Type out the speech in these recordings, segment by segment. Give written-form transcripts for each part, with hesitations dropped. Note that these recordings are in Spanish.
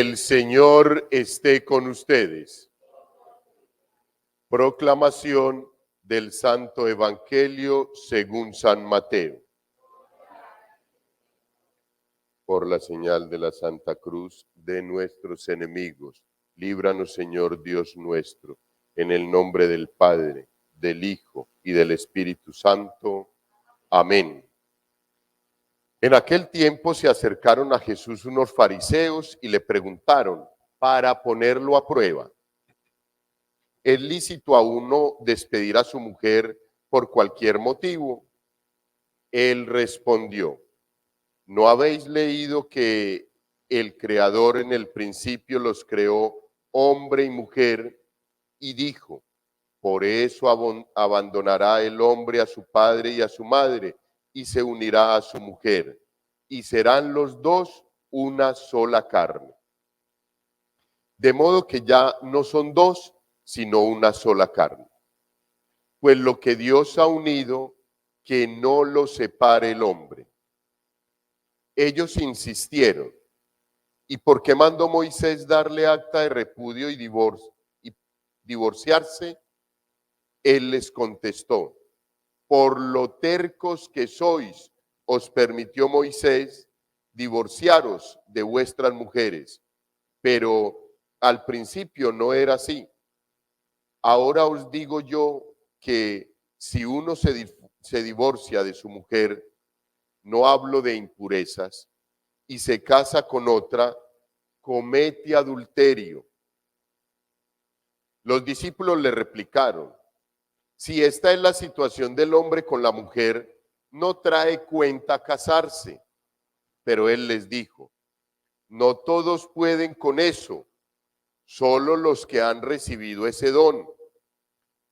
El Señor esté con ustedes. Proclamación del Santo Evangelio según San Mateo. Por la señal de la Santa Cruz de nuestros enemigos, líbranos, Señor Dios nuestro, en el nombre del Padre, del Hijo y del Espíritu Santo. Amén. En aquel tiempo se acercaron a Jesús unos fariseos y le preguntaron, para ponerlo a prueba: ¿es lícito a uno despedir a su mujer por cualquier motivo? Él respondió: ¿no habéis leído que el Creador en el principio los creó hombre y mujer? Y dijo: por eso abandonará el hombre a su padre y a su madre, y se unirá a su mujer, y serán los dos una sola carne. De modo que ya no son dos, sino una sola carne. Pues lo que Dios ha unido, que no lo separe el hombre. Ellos insistieron: ¿y por qué mandó Moisés darle acta de repudio y divorciarse? Él les contestó: por lo tercos que sois, os permitió Moisés divorciaros de vuestras mujeres, pero al principio no era así. Ahora os digo yo que si uno se divorcia de su mujer, no hablo de impurezas, y se casa con otra, comete adulterio. Los discípulos le replicaron: si esta es la situación del hombre con la mujer, no trae cuenta casarse. Pero él les dijo: no todos pueden con eso, solo los que han recibido ese don.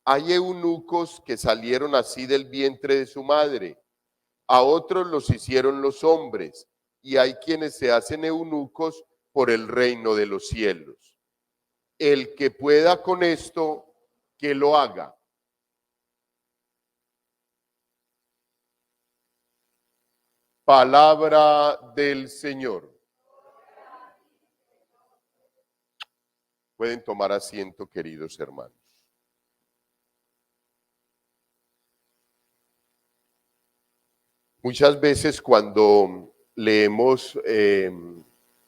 Hay eunucos que salieron así del vientre de su madre, a otros los hicieron los hombres, y hay quienes se hacen eunucos por el reino de los cielos. El que pueda con esto, que lo haga. Palabra del Señor. Pueden tomar asiento, queridos hermanos. Muchas veces cuando leemos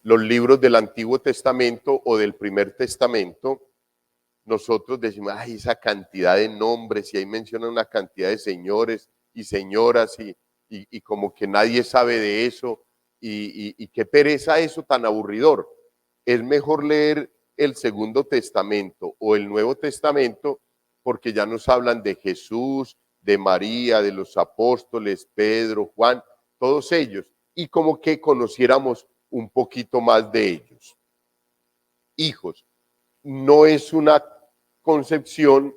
los libros del Antiguo Testamento o del Primer Testamento, nosotros decimos: ay, esa cantidad de nombres, y ahí mencionan una cantidad de señores y señoras, y como que nadie sabe de eso, y qué pereza eso tan aburridor. Es mejor leer el Segundo Testamento o el Nuevo Testamento, porque ya nos hablan de Jesús, de María, de los apóstoles, Pedro, Juan, todos ellos, y como que conociéramos un poquito más de ellos. Hijos, no es una concepción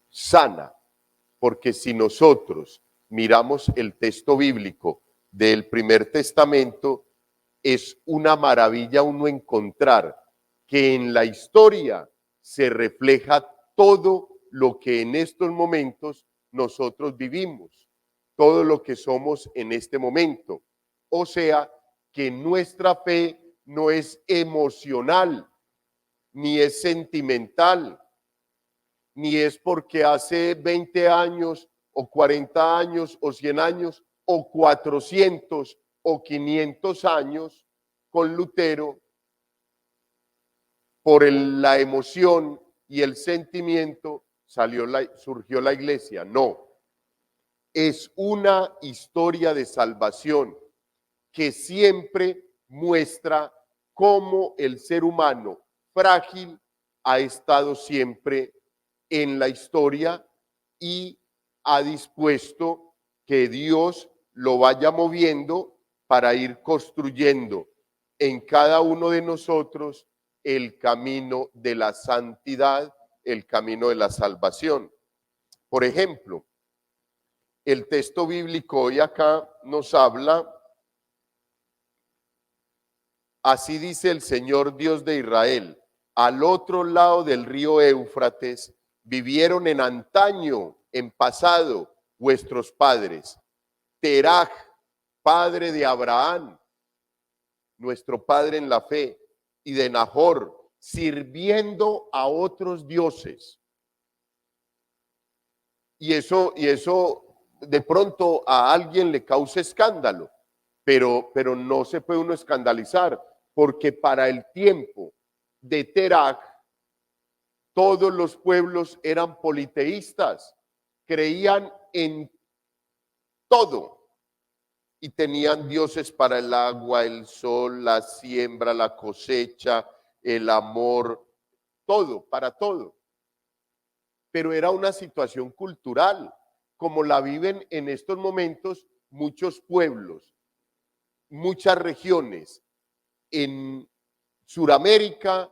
sana, porque si nosotros miramos el texto bíblico del Primer Testamento, es una maravilla uno encontrar que en la historia se refleja todo lo que en estos momentos nosotros vivimos, todo lo que somos en este momento. O sea, que nuestra fe no es emocional, ni es sentimental, ni es porque hace 20 años o 40 años o 100 años o 400 o 500 años con Lutero, por la emoción y el sentimiento surgió la iglesia. No, es una historia de salvación que siempre muestra cómo el ser humano frágil ha estado siempre en la historia y ha dispuesto que Dios lo vaya moviendo para ir construyendo en cada uno de nosotros el camino de la santidad, el camino de la salvación. Por ejemplo, el texto bíblico hoy acá nos habla: así dice el Señor Dios de Israel, al otro lado del río Éufrates vivieron en antaño, en pasado, vuestros padres. Teraj, padre de Abraham, nuestro padre en la fe, y de Nahor, sirviendo a otros dioses. Y eso de pronto a alguien le causa escándalo, pero no se puede uno escandalizar, porque para el tiempo de Terach, todos los pueblos eran politeístas, creían en todo y tenían dioses para el agua, el sol, la siembra, la cosecha, el amor, todo, para todo. Pero era una situación cultural, como la viven en estos momentos muchos pueblos, muchas regiones en Sudamérica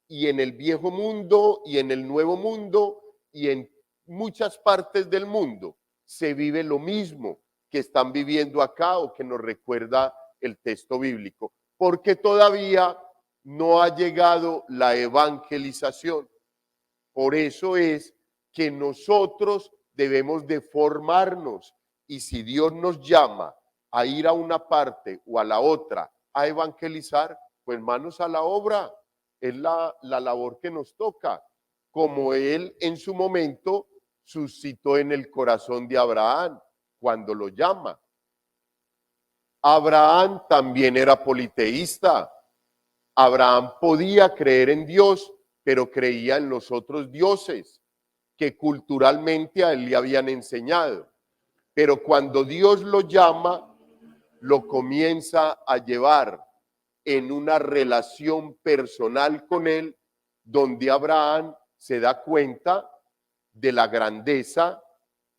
y en el viejo mundo y en el nuevo mundo y en muchas partes del mundo. Se vive lo mismo que están viviendo acá o que nos recuerda el texto bíblico, porque todavía no ha llegado la evangelización. Por eso es que nosotros debemos de formarnos, y si Dios nos llama a ir a una parte o a la otra a evangelizar, pues manos a la obra. Es la labor que nos toca, como Él en su momento suscitó en el corazón de Abraham cuando lo llama. Abraham también era politeísta. Abraham podía creer en Dios, pero creía en los otros dioses que culturalmente a él le habían enseñado. Pero cuando Dios lo llama, lo comienza a llevar en una relación personal con él, donde Abraham se da cuenta de la grandeza,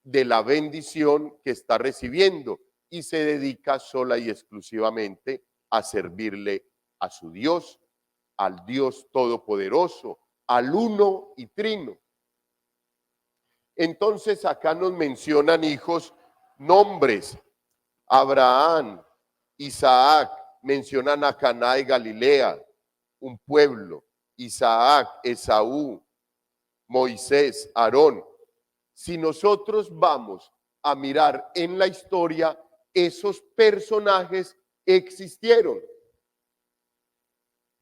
de la bendición que está recibiendo, y se dedica sola y exclusivamente a servirle a su Dios, al Dios todopoderoso, al uno y trino. Entonces acá nos mencionan, hijos, nombres: Abraham, Isaac, mencionan a Caná de Galilea, un pueblo; Isaac, Esaú, Moisés, Aarón. Si nosotros vamos a mirar en la historia, esos personajes existieron.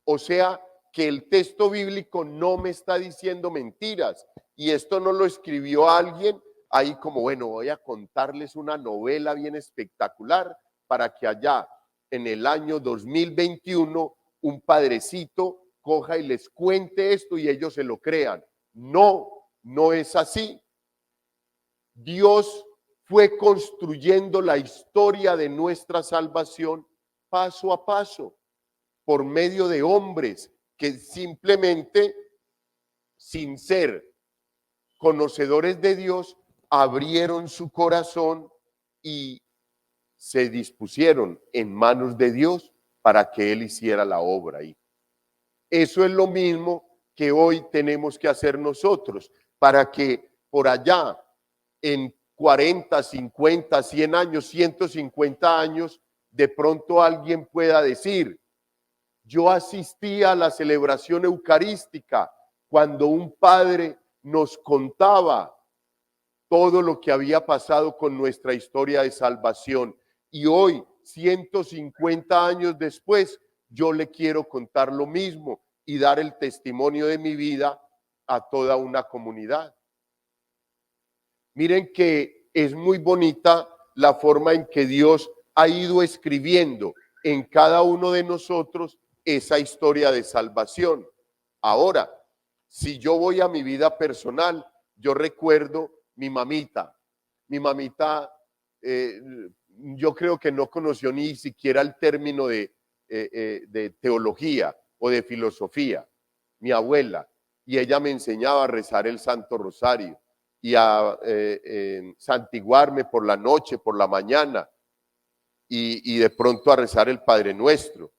O sea, que el texto bíblico no me está diciendo mentiras, y esto no lo escribió alguien ahí como, bueno, voy a contarles una novela bien espectacular para que allá en el año 2021 un padrecito coja y les cuente esto y ellos se lo crean. No, no es así. Dios fue construyendo la historia de nuestra salvación paso a paso, por medio de hombres que simplemente, sin ser conocedores de Dios, abrieron su corazón y se dispusieron en manos de Dios para que Él hiciera la obra ahí. Eso es lo mismo que hoy tenemos que hacer nosotros, para que por allá en 40, 50, 100 años, 150 años, de pronto alguien pueda decir: yo asistí a la celebración eucarística cuando un padre nos contaba todo lo que había pasado con nuestra historia de salvación, y hoy, 150 años después, yo le quiero contar lo mismo y dar el testimonio de mi vida a toda una comunidad. Miren que es muy bonita la forma en que Dios ha ido escribiendo en cada uno de nosotros esa historia de salvación. Ahora, si yo voy a mi vida personal, yo recuerdo mi mamita. Mi mamita, yo creo que no conoció ni siquiera el término de teología o de filosofía, mi abuela, y ella me enseñaba a rezar el Santo Rosario y a santiguarme por la noche, por la mañana, y de pronto a rezar el Padre Nuestro.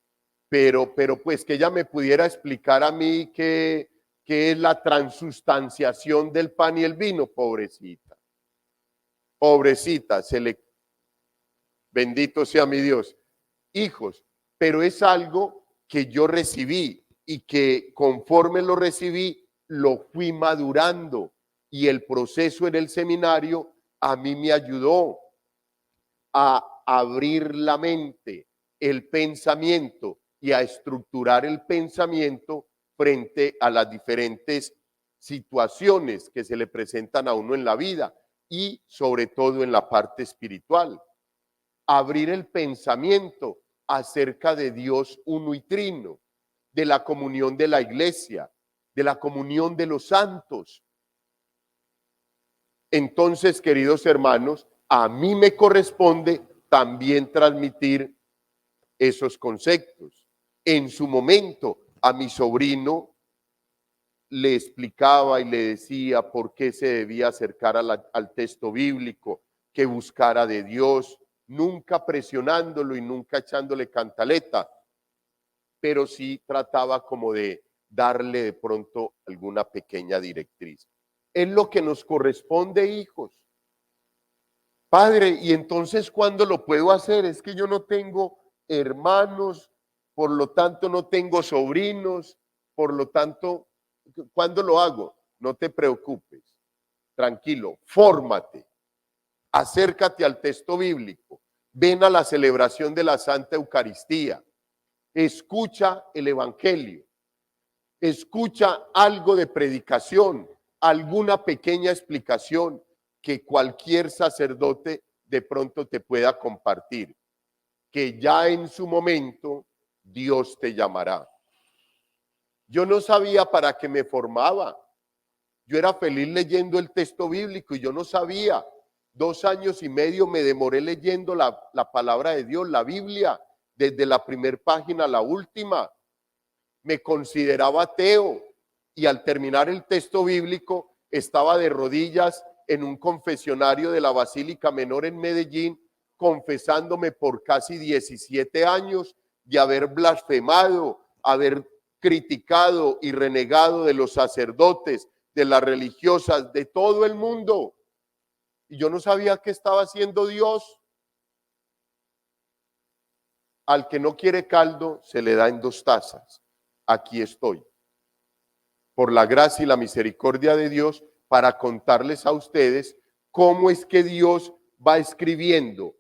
Pero pues que ella me pudiera explicar a mí qué es la transustanciación del pan y el vino, pobrecita. Pobrecita, bendito sea mi Dios. Hijos, pero es algo que yo recibí y que conforme lo recibí, lo fui madurando, y el proceso en el seminario a mí me ayudó a abrir la mente, el pensamiento y a estructurar el pensamiento frente a las diferentes situaciones que se le presentan a uno en la vida y sobre todo en la parte espiritual. Abrir el pensamiento acerca de Dios uno y trino, de la comunión de la iglesia, de la comunión de los santos. Entonces, queridos hermanos, a mí me corresponde también transmitir esos conceptos. En su momento, a mi sobrino le explicaba y le decía por qué se debía acercar al texto bíblico, que buscara de Dios, nunca presionándolo y nunca echándole cantaleta, pero sí trataba como de darle de pronto alguna pequeña directriz. Es lo que nos corresponde, hijos. Padre, y entonces, ¿cuándo lo puedo hacer? Es que yo no tengo hermanos, por lo tanto no tengo sobrinos, por lo tanto, ¿cuándo lo hago? No te preocupes, tranquilo, fórmate, acércate al texto bíblico, ven a la celebración de la Santa Eucaristía, escucha el Evangelio, escucha algo de predicación, alguna pequeña explicación que cualquier sacerdote de pronto te pueda compartir, que ya en su momento Dios te llamará. Yo no sabía para qué me formaba. Yo era feliz leyendo el texto bíblico y yo no sabía. 2 años y medio me demoré leyendo la palabra de Dios, la Biblia, desde la primera página a la última. Me consideraba ateo y al terminar el texto bíblico estaba de rodillas en un confesionario de la Basílica Menor en Medellín, confesándome por casi 17 años de haber blasfemado, haber criticado y renegado de los sacerdotes, de las religiosas, de todo el mundo. Y yo no sabía qué estaba haciendo Dios. Al que no quiere caldo, se le da en 2 tazas. Aquí estoy, por la gracia y la misericordia de Dios, para contarles a ustedes cómo es que Dios va escribiendo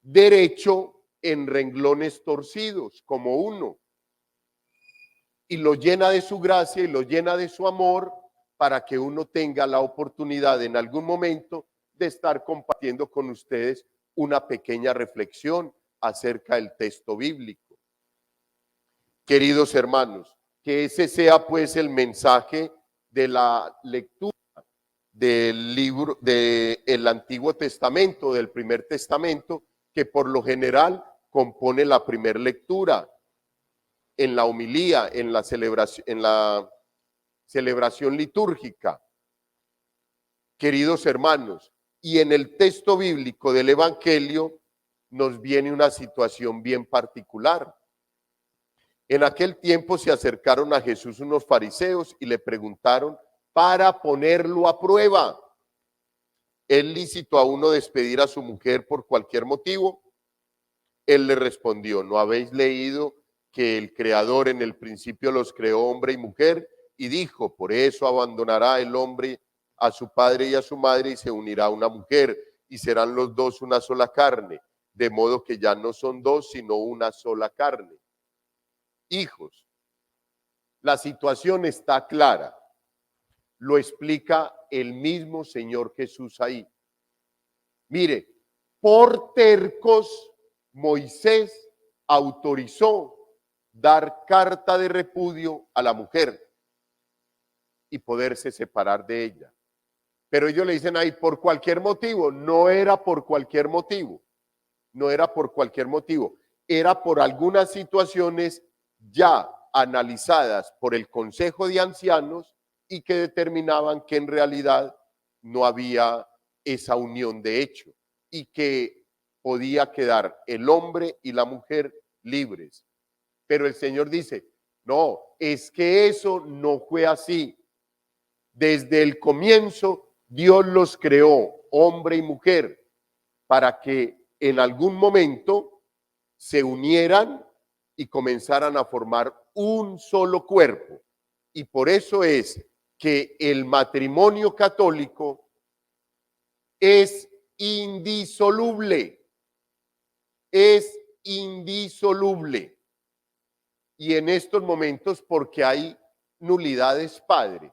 derecho en renglones torcidos, como uno, y lo llena de su gracia y lo llena de su amor para que uno tenga la oportunidad en algún momento de estar compartiendo con ustedes una pequeña reflexión acerca del texto bíblico. Queridos hermanos, que ese sea pues el mensaje de la lectura del libro del Antiguo Testamento, del Primer Testamento, que por lo general compone la primera lectura en la homilía, en la celebración litúrgica. Queridos hermanos, y en el texto bíblico del Evangelio nos viene una situación bien particular. En aquel tiempo se acercaron a Jesús unos fariseos y le preguntaron para ponerlo a prueba: ¿es lícito a uno despedir a su mujer por cualquier motivo? Él le respondió: ¿no habéis leído que el Creador en el principio los creó hombre y mujer? Y dijo: por eso abandonará el hombre a su padre y a su madre y se unirá a una mujer y serán los dos una sola carne, de modo que ya no son dos sino una sola carne. Hijos, la situación está clara, lo explica el mismo Señor Jesús ahí. Mire, por tercos Moisés autorizó dar carta de repudio a la mujer y poderse separar de ella. Pero ellos le dicen ahí, por cualquier motivo. No era por cualquier motivo, no era por cualquier motivo, era por algunas situaciones ya analizadas por el Consejo de Ancianos y que determinaban que en realidad no había esa unión de hecho y que podía quedar el hombre y la mujer libres. Pero el Señor dice, no, es que eso no fue así. Desde el comienzo Dios los creó, hombre y mujer, para que en algún momento se unieran y comenzaran a formar un solo cuerpo. Y por eso es que el matrimonio católico es indisoluble, es indisoluble. y en estos momentos porque hay nulidades, Padre,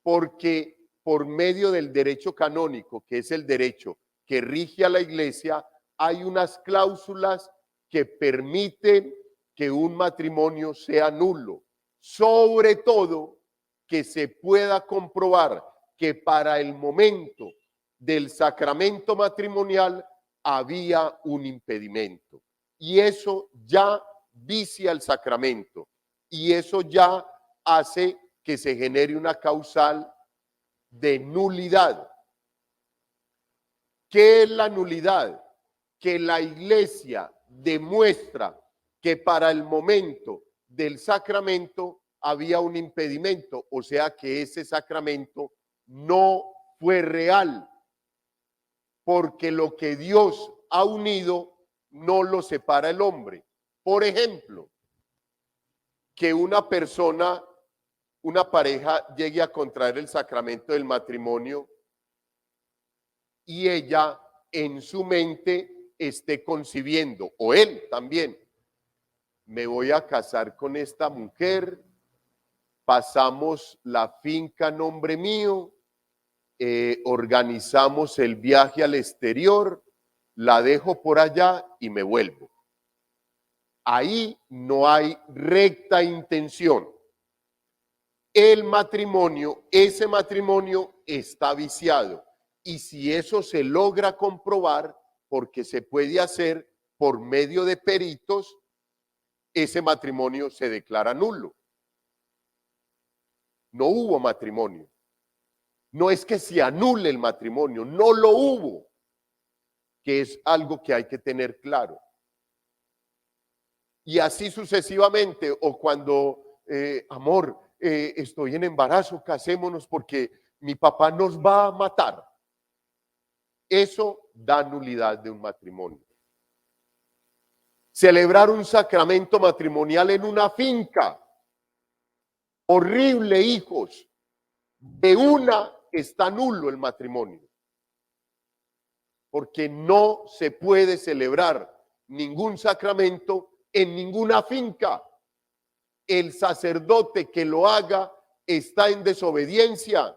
porque por medio del derecho canónico, que es el derecho que rige a la iglesia, hay unas cláusulas que permiten que un matrimonio sea nulo, sobre todo que se pueda comprobar que para el momento del sacramento matrimonial había un impedimento, y eso ya vicia el sacramento, y eso ya hace que se genere una causal de nulidad. ¿Qué es la nulidad? Que la iglesia demuestra que para el momento del sacramento había un impedimento, o sea que ese sacramento no fue real, porque lo que Dios ha unido no lo separa el hombre. Por ejemplo, que una persona, una pareja llegue a contraer el sacramento del matrimonio y ella en su mente esté concibiendo, o él también, me voy a casar con esta mujer, pasamos la finca a nombre mío, organizamos el viaje al exterior, la dejo por allá y me vuelvo. Ahí no hay recta intención. El matrimonio, ese matrimonio está viciado. Y si eso se logra comprobar, porque se puede hacer por medio de peritos, ese matrimonio se declara nulo. No hubo matrimonio. No es que se anule el matrimonio, no lo hubo, que es algo que hay que tener claro. Y así sucesivamente, o cuando, amor, estoy en embarazo, casémonos porque mi papá nos va a matar. Eso da nulidad de un matrimonio. Celebrar un sacramento matrimonial en una finca. Horrible, hijos. De una está nulo el matrimonio. Porque no se puede celebrar ningún sacramento en ninguna finca. El sacerdote que lo haga está en desobediencia.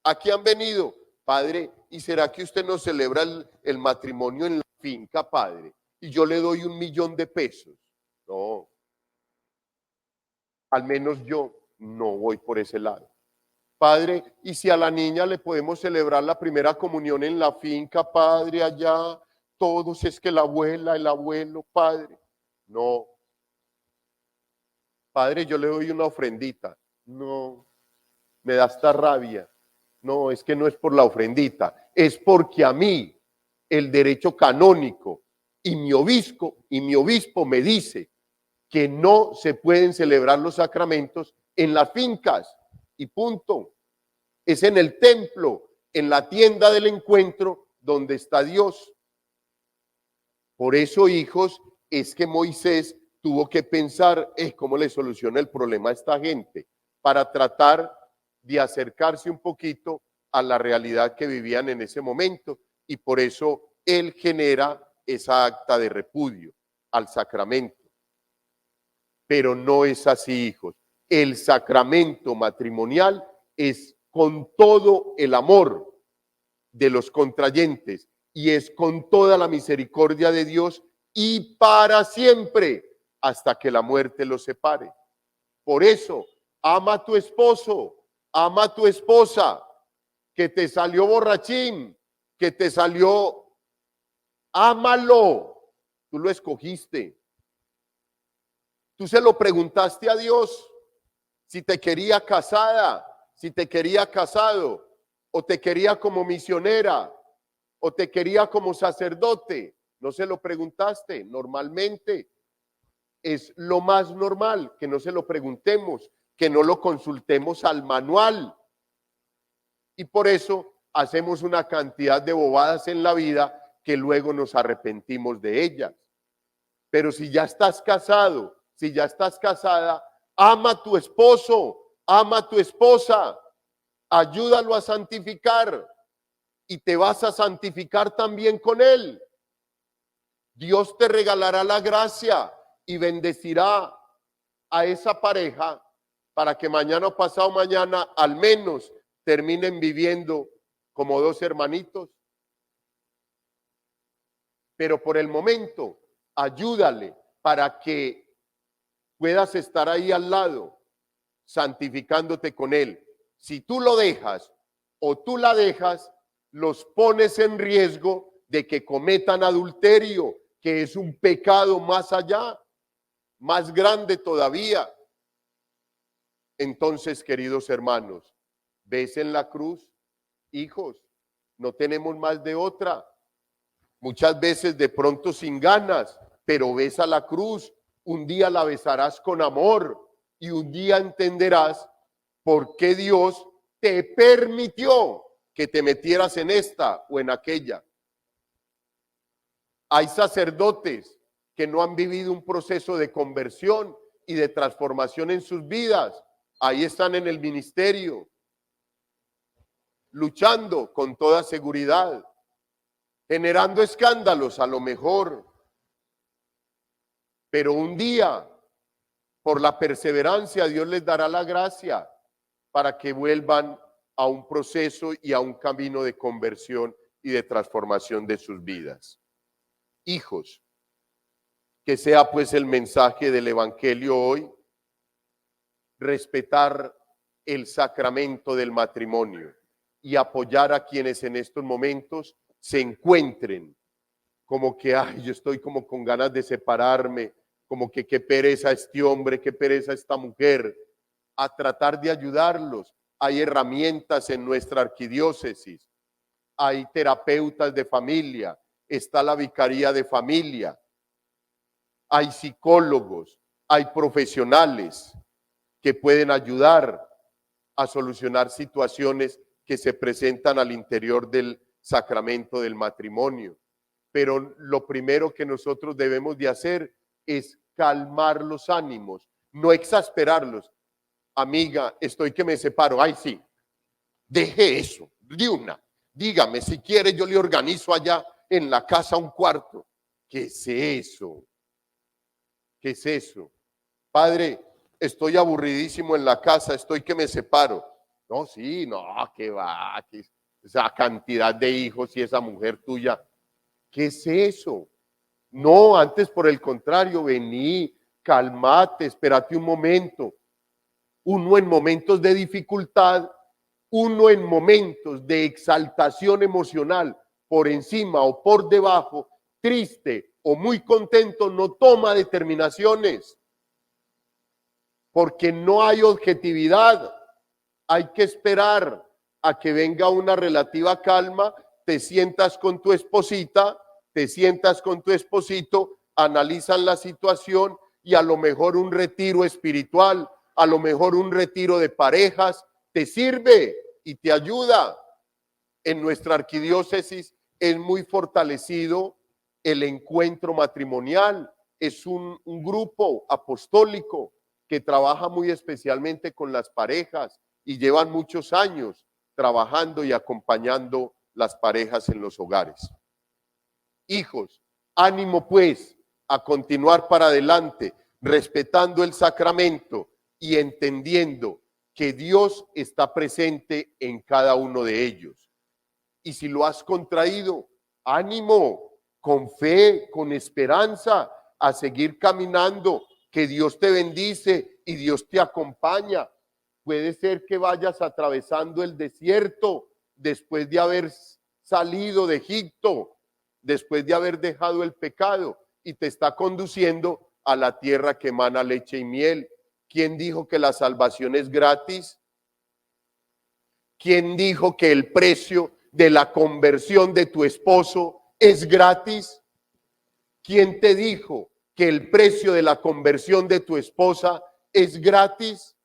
Aquí han venido, padre, ¿y será que usted no celebra el matrimonio en la finca, padre? Y yo le doy 1.000.000 de pesos. No, al menos yo no voy por ese lado. Padre, ¿y si a la niña le podemos celebrar la primera comunión en la finca, padre, allá? Todos, es que la abuela, el abuelo, padre. No. Padre, yo le doy una ofrendita. No, me da esta rabia. No, es que no es por la ofrendita, es porque a mí el derecho canónico y mi obispo me dice que no se pueden celebrar los sacramentos en las fincas y punto. Es en el templo, en la tienda del encuentro donde está Dios. Por eso, hijos, es que Moisés tuvo que pensar cómo le soluciona el problema a esta gente para tratar de acercarse un poquito a la realidad que vivían en ese momento, y por eso él genera esa acta de repudio al sacramento. Pero no es así, hijos. El sacramento matrimonial es con todo el amor de los contrayentes y es con toda la misericordia de Dios y para siempre hasta que la muerte los separe. Por eso, ama a tu esposo, ama a tu esposa, que te salió borrachín, que te salió, ámalo, tú lo escogiste. Tú se lo preguntaste a Dios si te quería casada, si te quería casado, o te quería como misionera, o te quería como sacerdote. No se lo preguntaste. Normalmente es lo más normal que no se lo preguntemos, que no lo consultemos al manual. Y por eso hacemos una cantidad de bobadas en la vida que luego nos arrepentimos de ellas. Pero si ya estás casado, si ya estás casada, ama a tu esposo, ama a tu esposa, ayúdalo a santificar y te vas a santificar también con él. Dios te regalará la gracia y bendecirá a esa pareja para que mañana o pasado mañana al menos terminen viviendo como dos hermanitos. Pero por el momento, ayúdale para que puedas estar ahí al lado, santificándote con él. Si tú lo dejas o tú la dejas, los pones en riesgo de que cometan adulterio, que es un pecado más allá, más grande todavía. Entonces, queridos hermanos, ¿ves en la cruz? Hijos, no tenemos más de otra. Muchas veces de pronto sin ganas, pero ves a la cruz. Un día la besarás con amor y un día entenderás por qué Dios te permitió que te metieras en esta o en aquella. Hay sacerdotes que no han vivido un proceso de conversión y de transformación en sus vidas. Ahí están en el ministerio, luchando con toda seguridad, generando escándalos a lo mejor. Pero un día, por la perseverancia, Dios les dará la gracia para que vuelvan a un proceso y a un camino de conversión y de transformación de sus vidas. Hijos, que sea pues el mensaje del Evangelio hoy, respetar el sacramento del matrimonio y apoyar a quienes en estos momentos se encuentren como que, ay, yo estoy como con ganas de separarme, como que qué pereza este hombre, qué pereza esta mujer, a tratar de ayudarlos. Hay herramientas en nuestra arquidiócesis, hay terapeutas de familia, está la vicaría de familia, hay psicólogos, hay profesionales que pueden ayudar a solucionar situaciones que se presentan al interior del sacramento del matrimonio. Pero lo primero que nosotros debemos de hacer es calmar los ánimos, no exasperarlos. Amiga, estoy que me separo. Ay, sí, deje eso, de una. Dígame, si quiere yo le organizo allá en la casa un cuarto. ¿Qué es eso? ¿Qué es eso? Padre, estoy aburridísimo en la casa, estoy que me separo. No, sí, no, que va, que esa cantidad de hijos y esa mujer tuya. ¿Qué es eso? No, antes por el contrario, vení, calmate, espérate un momento. Uno en momentos de dificultad, uno en momentos de exaltación emocional, por encima o por debajo, triste o muy contento, no toma determinaciones, porque no hay objetividad. Hay que esperar a que venga una relativa calma, te sientas con tu esposita, te sientas con tu esposito, analizan la situación y a lo mejor un retiro espiritual, a lo mejor un retiro de parejas, te sirve y te ayuda. En nuestra arquidiócesis es muy fortalecido el encuentro matrimonial. Es un grupo apostólico que trabaja muy especialmente con las parejas y llevan muchos años trabajando y acompañando las parejas en los hogares. Hijos, ánimo pues a continuar para adelante, respetando el sacramento y entendiendo que Dios está presente en cada uno de ellos. Y si lo has contraído, ánimo, con fe, con esperanza, a seguir caminando, que Dios te bendice y Dios te acompaña. Puede ser que vayas atravesando el desierto después de haber salido de Egipto, después de haber dejado el pecado y te está conduciendo a la tierra que emana leche y miel. ¿Quién dijo que la salvación es gratis? ¿Quién dijo que el precio de la conversión de tu esposo es gratis? ¿Quién te dijo que el precio de la conversión de tu esposa es gratis?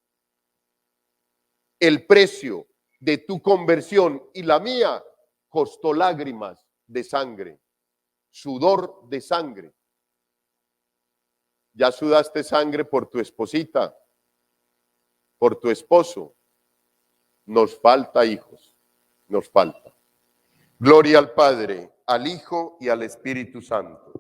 El precio de tu conversión y la mía costó lágrimas de sangre, sudor de sangre. Ya sudaste sangre por tu esposita, por tu esposo. Nos falta, hijos, nos falta. Gloria al Padre, al Hijo y al Espíritu Santo.